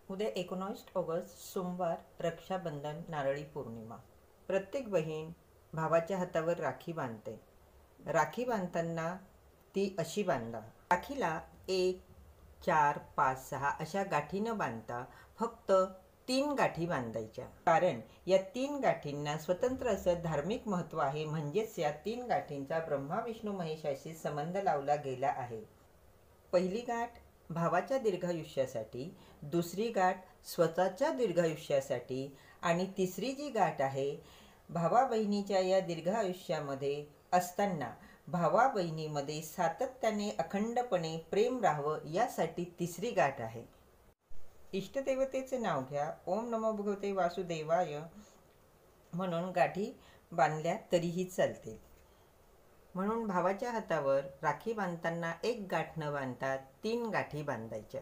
उद्या 19 ऑगस्ट सोमवार, रक्षाबंधन, नारळी पौर्णिमा. प्रत्येक बहीण भावाच्या हातावर राखी बांधते. राखी बांधताना ती अशी बांधा. राखीला 1, 4, 5, 6 अशा गाठी न बांधता फक्त 3 गाठी बांधायच्या. कारण या 3 गाठींना स्वतंत्र असं धार्मिक महत्त्व आहे. म्हणजेच या 3 गाठींचा ब्रह्मा विष्णू महेशाशी संबंध लावला गेला आहे. पहिली गाठ भावाच्या दीर्घायुष्यासाठी, दुसरी गाठ स्वतःच्या दीर्घायुष्यासाठी आणि तिसरी जी गाठ आहे भावा बहिणीच्या या दीर्घायुष्यामध्ये असताना भावा बहिणीमध्ये सातत्याने अखंडपणे प्रेम राहावं यासाठी तिसरी गाठ आहे. इष्टदेवतेचे नाव घ्या. ओम नमो भगवते वासुदेवाय म्हणून गाठी बांधल्या तरीही चालतील. म्हणून भावाच्या हातावर राखी बांधताना 1 गाठ न बांधता 3 गाठी बांधायच्या.